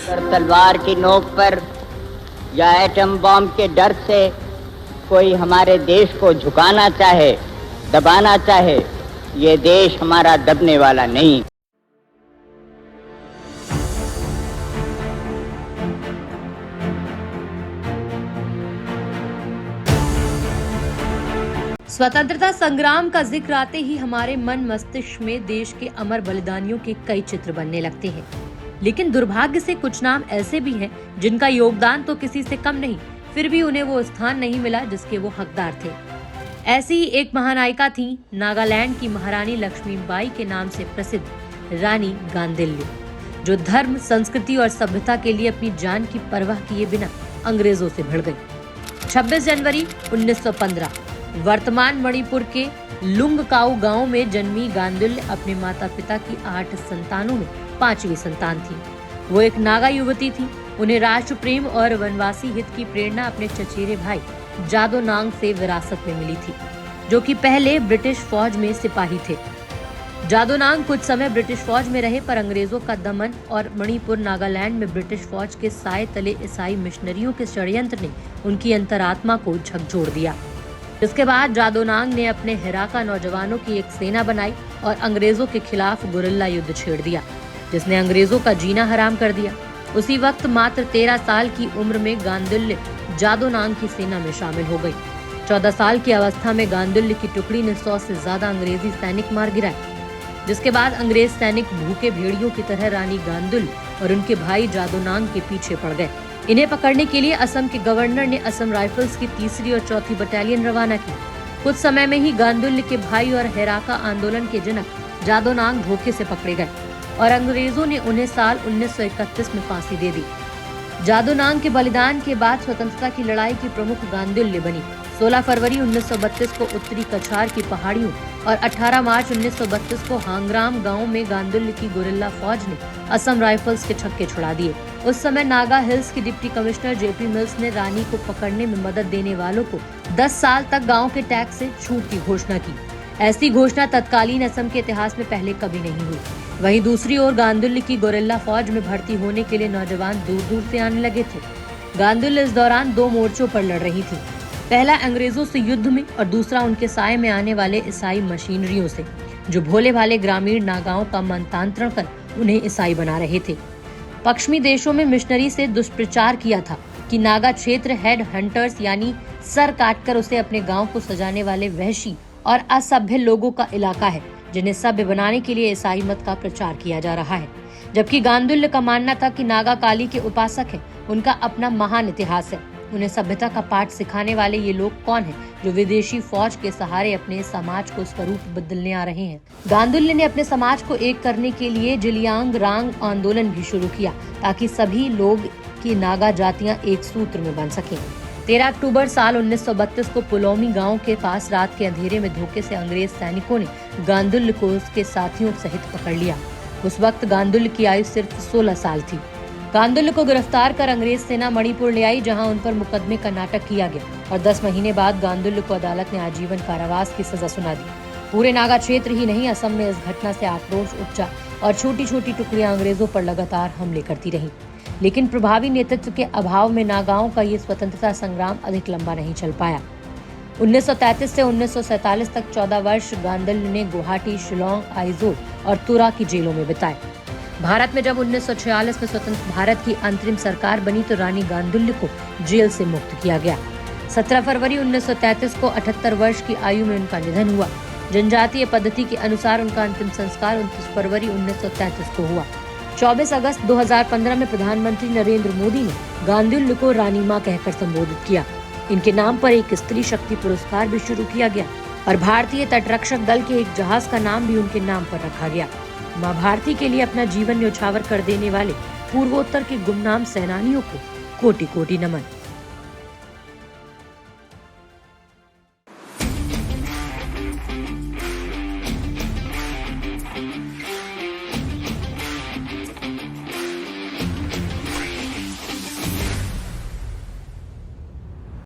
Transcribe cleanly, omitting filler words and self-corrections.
और तलवार की नोक पर या एटम बॉम्ब के डर से कोई हमारे देश को झुकाना चाहे, दबाना चाहे, ये देश हमारा दबने वाला नहीं। स्वतंत्रता संग्राम का जिक्र आते ही हमारे मन मस्तिष्क में देश के अमर बलिदानियों के कई चित्र बनने लगते हैं। लेकिन दुर्भाग्य से कुछ नाम ऐसे भी हैं जिनका योगदान तो किसी से कम नहीं, फिर भी उन्हें वो स्थान नहीं मिला जिसके वो हकदार थे। ऐसी ही एक महानायिका थी नागालैंड की महारानी लक्ष्मीबाई के नाम से प्रसिद्ध रानी गांदिल्य, जो धर्म, संस्कृति और सभ्यता के लिए अपनी जान की परवाह किए बिना अंग्रेजों से भिड़ गई। 26 जनवरी 1915 वर्तमान मणिपुर के लुंगकाऊ गांव में जन्मी गांदिल्य अपने माता पिता की 8 संतानों में 5वीं संतान थी। वो एक नागा युवती थी। उन्हें राष्ट्र प्रेम और वनवासी हित की प्रेरणा अपने चचेरे भाई जादोनांग से विरासत में मिली थी, जो कि पहले ब्रिटिश फौज में सिपाही थे। जादोनांग कुछ समय ब्रिटिश फौज में रहे, पर अंग्रेजों का दमन और मणिपुर नागालैंड में ब्रिटिश फौज के साए तले ईसाई मिशनरियों के षड्यंत्र ने उनकी अंतरात्मा को झकझोर दिया। इसके बाद जादोनांग ने अपने हिराका नौजवानों की एक सेना बनाई और अंग्रेजों के खिलाफ गुरिल्ला युद्ध छेड़ दिया, जिसने अंग्रेजों का जीना हराम कर दिया। उसी वक्त मात्र 13 साल की उम्र में गांदिल्य जादोनांग की सेना में शामिल हो गई। 14 साल की अवस्था में गांदिल्य की टुकड़ी ने 100 से ज्यादा अंग्रेजी सैनिक मार गिराए, जिसके बाद अंग्रेज सैनिक भूखे भेड़ियों की तरह रानी गांदिल्य और उनके भाई जादोनांग के पीछे पड़ गए। इन्हें पकड़ने के लिए असम के गवर्नर ने असम राइफल्स की 3री और 4थी बटालियन रवाना की। कुछ समय में ही गांदिल्य के भाई और हेराका आंदोलन के जनक जादोनांग धोखे से पकड़े गए और अंग्रेजों ने उन्हें साल 1931 में फांसी दे दी। जादोनांग के बलिदान के बाद स्वतंत्रता की लड़ाई की प्रमुख गांदिल्य बनी। 16 फरवरी 1932 को उत्तरी कछार की पहाड़ियों और 18 मार्च 1932 को हांगराम गांव में गांदिल्य की गुरिल्ला फौज ने असम राइफल्स के छक्के छुड़ा दिए। उस समय नागा हिल्स की डिप्टी कमिश्नर जेपी मिल्स ने रानी को पकड़ने में मदद देने वालों को 10 साल तक गांव के टैक्स से छूट की घोषणा की। ऐसी घोषणा तत्कालीन असम के इतिहास में पहले कभी नहीं हुई। वहीं दूसरी ओर गांदिल्य की गुरिल्ला फौज में भर्ती होने के लिए नौजवान दूर दूर से आने लगे थे। गांदिल्य इस दौरान 2 मोर्चों पर लड़ रही थी। पहला अंग्रेजों से युद्ध में और दूसरा उनके साए में आने वाले ईसाई मशीनरियों से, जो भोले भाले ग्रामीण नागाओं का मंत्रांतरण कर उन्हें ईसाई बना रहे थे। पश्चिमी देशों में मिशनरी से दुष्प्रचार किया था कि नागा क्षेत्र हेड हंटर्स यानी सर काटकर उसे अपने गांव को सजाने वाले वहशी और असभ्य लोगों का इलाका है, जिन्हें सभ्य बनाने के लिए ईसाई मत का प्रचार किया जा रहा है। जबकि गांदिल्य का मानना था कि नागा काली के उपासक हैं, उनका अपना महान इतिहास है। उन्हें सभ्यता का पाठ सिखाने वाले ये लोग कौन हैं, जो विदेशी फौज के सहारे अपने समाज को स्वरूप बदलने आ रहे हैं। गांदिल्य ने अपने समाज को एक करने के लिए जिलियांग रांग आंदोलन भी शुरू किया, ताकि सभी लोग की नागा जातियां एक सूत्र में बन सकें। 13 अक्टूबर साल 1932 को पुलोमी गांव के पास रात के अंधेरे में धोखे से अंग्रेज सैनिकों ने गांदिल्य को उसके साथियों सहित पकड़ लिया। उस वक्त गांदिल्य की आयु सिर्फ 16 साल थी। गांदिल्य को गिरफ्तार कर अंग्रेज सेना मणिपुर ले आई, जहां उन पर मुकदमे का नाटक किया गया और 10 महीने बाद गांदिल्य को अदालत ने आजीवन कारावास की सजा सुना दी। पूरे नागा क्षेत्र ही नहीं, असम में इस घटना से आक्रोश उपजा और छोटी छोटी टुकड़ियां अंग्रेजों पर लगातार हमले करती रहीं। लेकिन प्रभावी नेतृत्व के अभाव में नागाओं का ये स्वतंत्रता संग्राम अधिक लंबा नहीं चल पाया। 1933 से 1947 तक 14 वर्ष गांदिल्य ने गुवाहाटी, शिलोंग, आइजोल और तुरा की जेलों में बिताए। भारत में जब 1946 में स्वतंत्र भारत की अंतरिम सरकार बनी तो रानी गांदिल्य को जेल से मुक्त किया गया। 17 फरवरी 1933 को 78 वर्ष की आयु में उनका निधन हुआ। जनजातीय पद्धति के अनुसार उनका अंतिम संस्कार 29 फरवरी 1933 को हुआ। 24 अगस्त 2015 में प्रधानमंत्री नरेंद्र मोदी ने गांदिल्य को रानी मां कहकर संबोधित किया। इनके नाम पर एक स्त्री शक्ति पुरस्कार भी शुरू किया गया और भारतीय तटरक्षक दल के एक जहाज का नाम भी उनके नाम पर रखा गया। मां भारती के लिए अपना जीवन न्यौछावर कर देने वाले पूर्वोत्तर के गुमनाम सेनानियों को कोटि कोटि नमन।